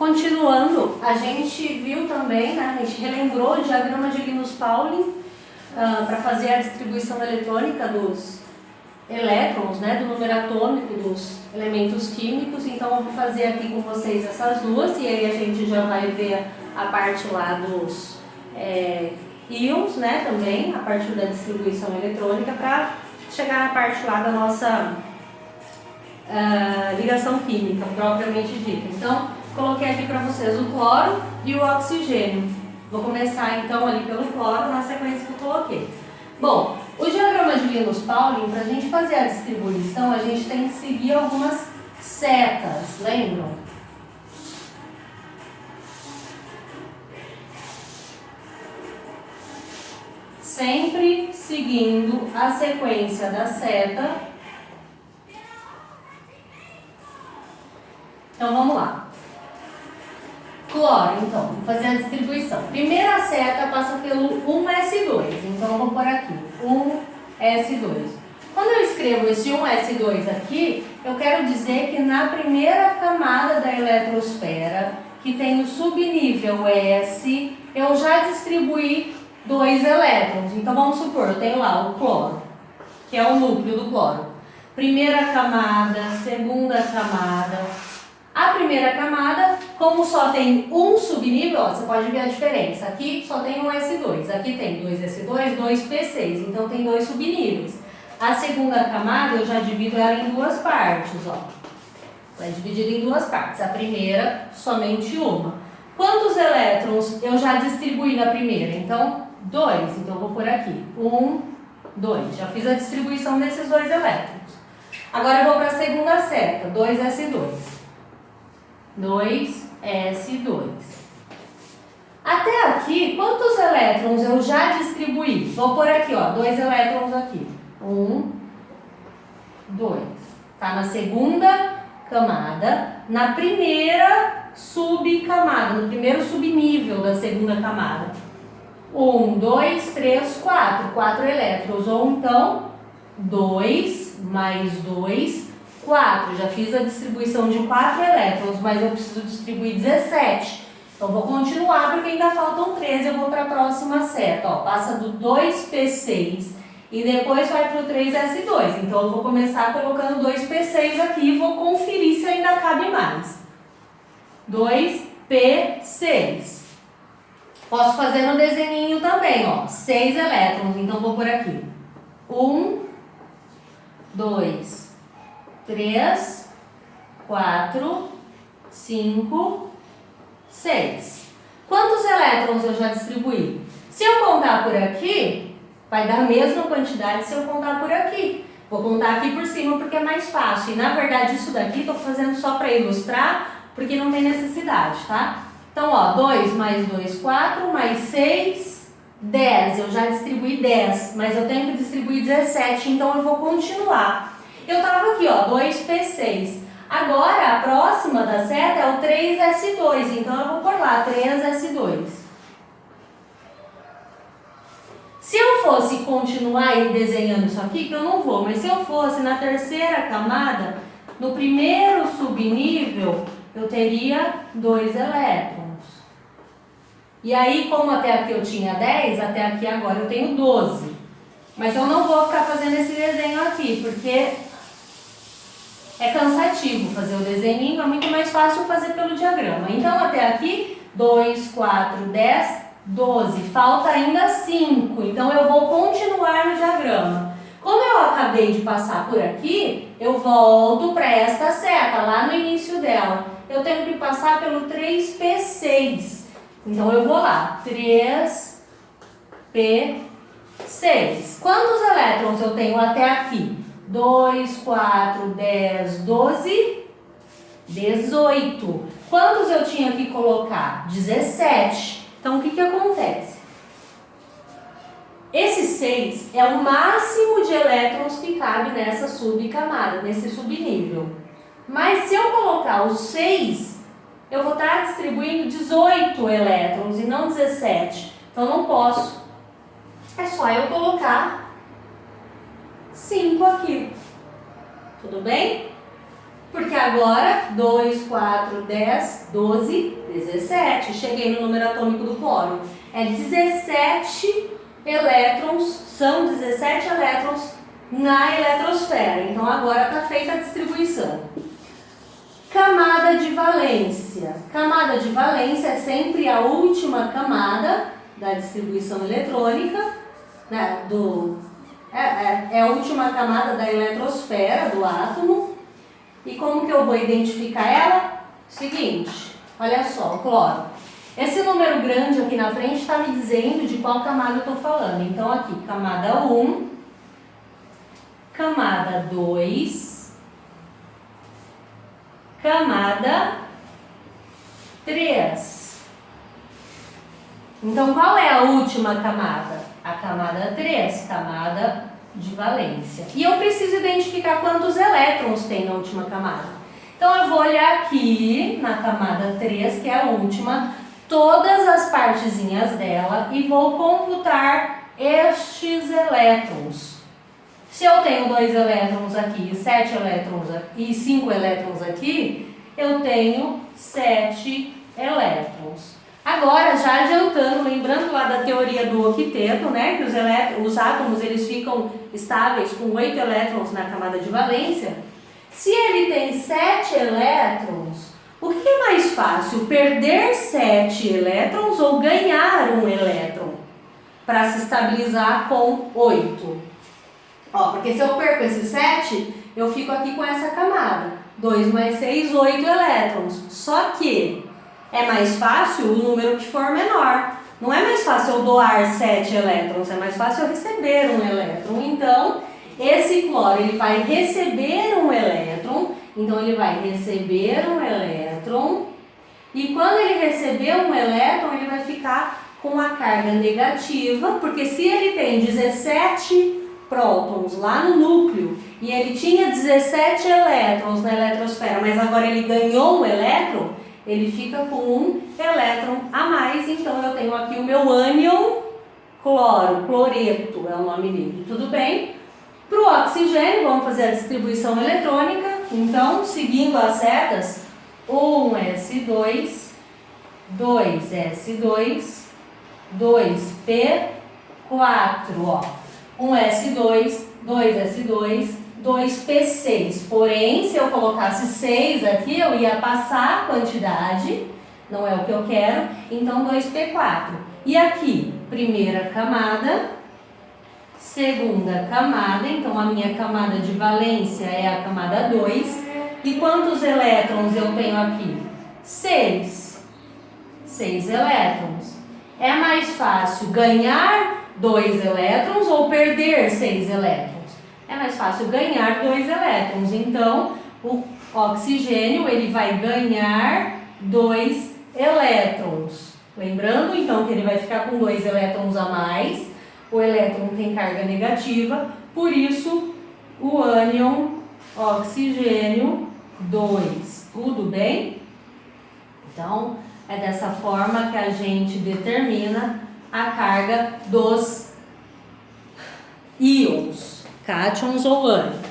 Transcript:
Continuando, a gente viu também, né, a gente relembrou o diagrama de Linus-Pauling para fazer a distribuição eletrônica dos elétrons, né, do número atômico dos elementos químicos. Então eu vou fazer aqui com vocês essas duas e aí a gente já vai ver a parte lá dos íons, né, também, a partir da distribuição eletrônica, para chegar na parte lá da nossa ligação química propriamente dita. Então, coloquei aqui para vocês o cloro e o oxigênio. Vou começar então ali pelo cloro na sequência que eu coloquei. Bom, o diagrama de Linus-Pauling, para a gente fazer a distribuição, a gente tem que seguir algumas setas, lembram? Sempre seguindo a sequência da seta. Então vamos lá. Cloro, então, vamos fazer a distribuição. Primeira seta passa pelo 1s2, então eu vou pôr aqui, 1s2. Quando eu escrevo esse 1s2 aqui, eu quero dizer que na primeira camada da eletrosfera, que tem o subnível S, eu já distribuí 2 elétrons. Então vamos supor, eu tenho lá o cloro, que é o núcleo do cloro. Primeira camada, segunda camada. A primeira camada, como só tem um subnível, ó, você pode ver a diferença. Aqui só tem um S2, aqui tem 2S2, 2P6, então tem 2 subníveis. A segunda camada eu já divido ela em duas partes, ó. Ela é dividida em duas partes. A primeira, somente uma. Quantos elétrons eu já distribuí na primeira? Então, 2. Então eu vou por aqui. 1, 2. Já fiz a distribuição desses 2 elétrons. Agora eu vou para a segunda seta, 2S2. 2s2. Até aqui, quantos elétrons eu já distribuí? Vou pôr aqui, ó, 2 elétrons aqui. 1, 2. Tá na segunda camada, na primeira subcamada, no primeiro subnível da segunda camada. 1, 2, 3, 4. 4 elétrons. Ou então, 2 mais 2, 4, já fiz a distribuição de 4 elétrons, mas eu preciso distribuir 17. Então vou continuar porque ainda faltam 13, eu vou para a próxima seta. Ó, passa do 2P6 e depois vai para o 3S2. Então eu vou começar colocando 2P6 aqui e vou conferir se ainda cabe mais. 2P6. Posso fazer no desenhinho também, ó, 6 elétrons, então vou por aqui. 1, 2, 3, 4, 5, 6. Quantos elétrons eu já distribuí? Se eu contar por aqui, vai dar a mesma quantidade se eu contar por aqui. Vou contar aqui por cima porque é mais fácil. E na verdade isso daqui estou fazendo só para ilustrar, porque não tem necessidade, tá? Então, ó, 2 mais 2, 4, mais 6, 10. Eu já distribuí 10, mas eu tenho que distribuir 17, então eu vou continuar. Eu estava aqui, ó, 2P6. Agora, a próxima da seta é o 3S2, então eu vou pôr lá, 3S2. Se eu fosse continuar aí desenhando isso aqui, que eu não vou, mas se eu fosse na terceira camada, no primeiro subnível, eu teria 2 elétrons. E aí, como até aqui eu tinha 10, até aqui agora eu tenho 12. Mas eu não vou ficar fazendo esse desenho aqui, porque é cansativo fazer o desenho, é muito mais fácil fazer pelo diagrama. Então, até aqui, 2, 4, 10, 12. Falta ainda 5, então eu vou continuar no diagrama. Como eu acabei de passar por aqui, eu volto para esta seta, lá no início dela. Eu tenho que passar pelo 3P6. Então, eu vou lá, 3P6. Quantos elétrons eu tenho até aqui? 2, 4, 10, 12, 18. Quantos eu tinha que colocar? 17. Então, o que acontece? Esse 6 é o máximo de elétrons que cabe nessa subcamada, nesse subnível. Mas se eu colocar o 6, eu vou estar distribuindo 18 elétrons e não 17. Então, não posso. É só eu colocar 5 aqui. Tudo bem? Porque agora 2, 4, 10, 12, 17. Cheguei no número atômico do cloro. É 17 elétrons, são 17 elétrons na eletrosfera. Então agora está feita a distribuição. Camada de valência. Camada de valência é sempre a última camada da distribuição eletrônica, né, é a última camada da eletrosfera do átomo. E como que eu vou identificar ela? Seguinte, olha só, o cloro. Esse número grande aqui na frente está me dizendo de qual camada eu estou falando. Então aqui, camada 1, camada 2, camada 3. Então qual é a última camada? A camada 3, camada de valência. E eu preciso identificar quantos elétrons tem na última camada. Então eu vou olhar aqui na camada 3, que é a última, todas as partezinhas dela e vou computar estes elétrons. Se eu tenho 2 elétrons aqui, 7 elétrons aqui, e 5 elétrons aqui, eu tenho 7 elétrons. Agora, já adiantando, lembrando lá da teoria do octeto, né, que os átomos eles ficam estáveis com 8 elétrons na camada de valência. Se ele tem 7 elétrons, o que é mais fácil, perder 7 elétrons ou ganhar um elétron para se estabilizar com 8? Ó, porque se eu perco esse 7, eu fico aqui com essa camada. 2 mais 6, 8 elétrons. Só que é mais fácil o número que for menor. Não é mais fácil eu doar 7 elétrons, é mais fácil eu receber um elétron. Então, esse cloro ele vai receber um elétron. Então, ele vai receber um elétron. E quando ele receber um elétron, ele vai ficar com a carga negativa. Porque se ele tem 17 prótons lá no núcleo e ele tinha 17 elétrons na eletrosfera, mas agora ele ganhou um elétron, ele fica com um elétron a mais. Então eu tenho aqui o meu ânion cloro, cloreto é o nome dele, tudo bem? Para o oxigênio, vamos fazer a distribuição eletrônica. Então, seguindo as setas, 1s2, 2s2, 2p4, ó. 1s2, 2s2, 2p6. Porém, se eu colocasse 6 aqui, eu ia passar a quantidade, não é o que eu quero, então 2p4. E aqui, primeira camada, segunda camada, então a minha camada de valência é a camada 2. E quantos elétrons eu tenho aqui? 6. 6 elétrons. É mais fácil ganhar 2 elétrons ou perder 6 elétrons? É mais fácil ganhar 2 elétrons. Então, o oxigênio ele vai ganhar 2 elétrons. Lembrando, então, que ele vai ficar com 2 elétrons a mais. O elétron tem carga negativa, por isso, o ânion oxigênio 2. Tudo bem? Então, é dessa forma que a gente determina a carga dos íons, cátions ou ânions.